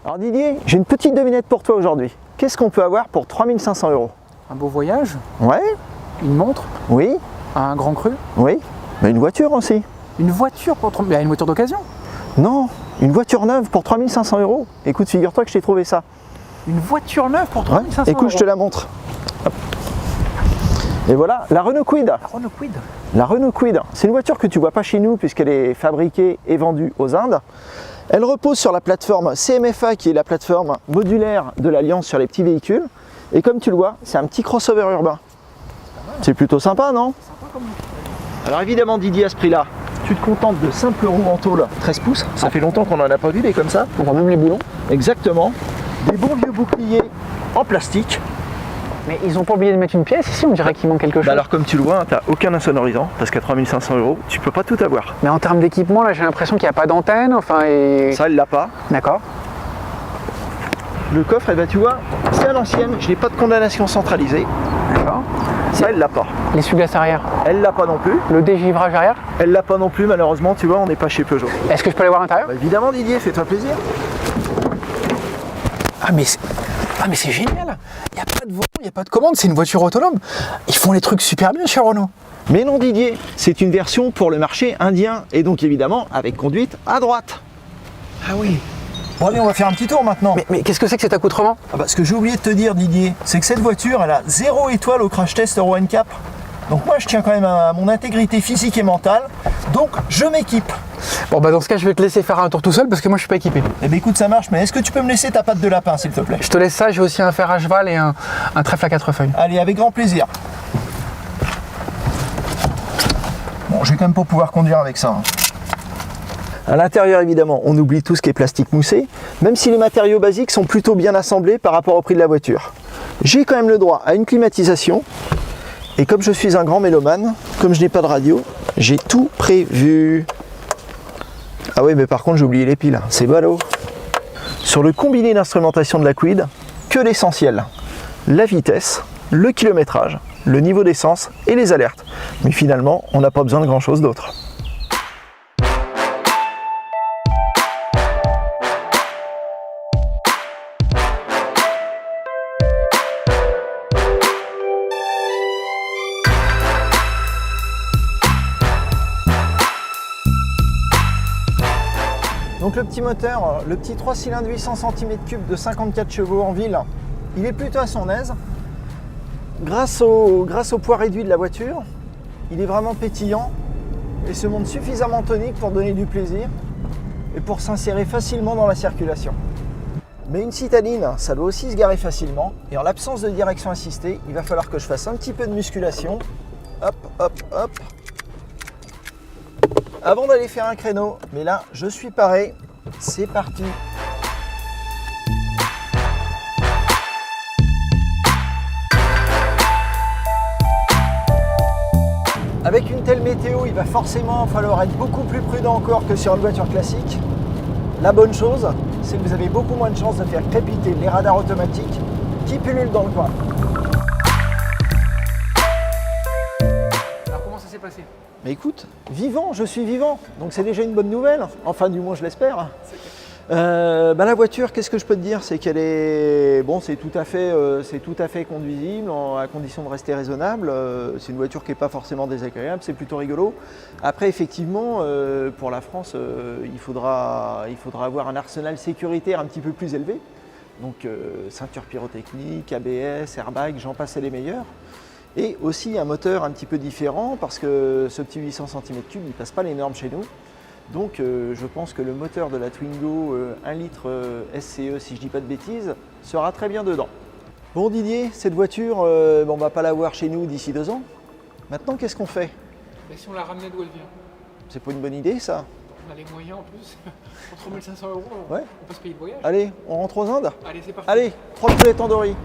Alors Didier, j'ai une petite devinette pour toi aujourd'hui. Qu'est-ce qu'on peut avoir pour 3500 €? Un beau voyage, Ouais, une montre, oui, un grand cru, oui. Mais une voiture aussi. une voiture pour 30 une voiture d'occasion. Non, une voiture neuve pour 3500 €. Écoute, figure-toi que je t'ai trouvé ça. Une voiture neuve pour 3500 Écoute, je te la montre. Hop. Et voilà, la Renault Kwid. La Renault Kwid. La Renault Kwid, c'est une voiture que tu ne vois pas chez nous puisqu'elle est fabriquée et vendue aux Indes. Elle repose sur la plateforme CMFA qui est la plateforme modulaire de l'Alliance sur les petits véhicules. Et comme tu le vois, c'est un petit crossover urbain. C'est plutôt sympa, non? Sympa comme... Alors évidemment Didier, à ce prix-là, tu te contentes de simples roues en tôle 13 pouces. Ça fait longtemps qu'on n'en a pas vu des comme ça. On voit même les boulons. Exactement. Des bons vieux boucliers en plastique. Mais ils ont pas oublié de mettre une pièce ici, on dirait qu'il manque quelque chose. Bah alors comme tu le vois, tu n'as aucun insonorisant parce qu'à 3500 €, tu peux pas tout avoir. Mais en termes d'équipement, là j'ai l'impression qu'il n'y a pas d'antenne, enfin et... Ça, elle l'a pas. D'accord. Le coffre, eh ben, tu vois, c'est à l'ancienne, je n'ai pas de condamnation centralisée. D'accord. Ça, elle l'a pas. L'essuie-glace arrière. Elle l'a pas non plus. Le dégivrage arrière. Elle l'a pas non plus, malheureusement, tu vois, on n'est pas chez Peugeot. Est-ce que je peux aller voir à l'intérieur? Bah, évidemment Didier, fais-toi plaisir. Ah mais c'est génial. Il n'y a pas de volant, il n'y a pas de commande, c'est une voiture autonome. Ils font les trucs super bien chez Renault. Mais non Didier, c'est une version pour le marché indien et donc évidemment avec conduite à droite. Ah oui. Bon allez, on va faire un petit tour maintenant. Mais qu'est-ce que c'est que cet accoutrement? Ah bah, ce que j'ai oublié de te dire Didier, c'est que cette voiture, elle a 0 étoile au crash test Euro NCAP. Donc moi je tiens quand même à mon intégrité physique et mentale, donc je m'équipe. Bon bah dans ce cas je vais te laisser faire un tour tout seul parce que moi je suis pas équipé. Eh bien écoute, ça marche, mais est-ce que tu peux me laisser ta patte de lapin s'il te plaît? Je te laisse ça, j'ai aussi un fer à cheval et un trèfle à 4 feuilles. Allez, avec grand plaisir. Bon, je vais quand même pas pouvoir conduire avec ça. À l'intérieur, évidemment, on oublie tout ce qui est plastique moussé, même si les matériaux basiques sont plutôt bien assemblés par rapport au prix de la voiture. J'ai quand même le droit à une climatisation, et comme je suis un grand mélomane, comme je n'ai pas de radio, j'ai tout prévu. Ah oui, mais par contre, j'ai oublié les piles, c'est ballot. Sur le combiné d'instrumentation de la Kwid, que l'essentiel, la vitesse, le kilométrage, le niveau d'essence et les alertes. Mais finalement, on n'a pas besoin de grand chose d'autre. Donc le petit moteur, le petit 3 cylindres 800 cm3 de 54 chevaux en ville, il est plutôt à son aise. Grâce au poids réduit de la voiture, il est vraiment pétillant et se montre suffisamment tonique pour donner du plaisir et pour s'insérer facilement dans la circulation. Mais une citadine, ça doit aussi se garer facilement et en l'absence de direction assistée, il va falloir que je fasse un petit peu de musculation. Hop, hop, hop. Avant d'aller faire un créneau, mais là, je suis paré. C'est parti. Avec une telle météo, il va forcément falloir être beaucoup plus prudent encore que sur une voiture classique. La bonne chose, c'est que vous avez beaucoup moins de chances de faire crépiter les radars automatiques qui pullulent dans le coin. Alors comment ça s'est passé? Mais écoute, vivant, je suis vivant, donc c'est déjà une bonne nouvelle, enfin du moins je l'espère. La voiture, qu'est-ce que je peux te dire? C'est qu'elle est, bon, c'est tout à fait conduisible à condition de rester raisonnable. C'est une voiture qui n'est pas forcément désagréable, c'est plutôt rigolo. Après, effectivement, pour la France, il faudra avoir un arsenal sécuritaire un petit peu plus élevé. Donc ceinture pyrotechnique, ABS, airbag, j'en passe les meilleurs. Et aussi un moteur un petit peu différent parce que ce petit 800 cm3, il ne passe pas les normes chez nous. Donc je pense que le moteur de la Twingo 1 litre SCE, si je ne dis pas de bêtises, sera très bien dedans. Bon Didier, cette voiture, on ne va pas la voir chez nous d'ici 2 ans. Maintenant, qu'est-ce qu'on fait? Et si on la ramenait d'où elle vient? C'est pas une bonne idée ça? On a les moyens en plus. Pour 3500 €, Ouais. on peut se payer le voyage. Allez, on rentre aux Indes? Allez, c'est parti. Allez, 3 poulets tandoori.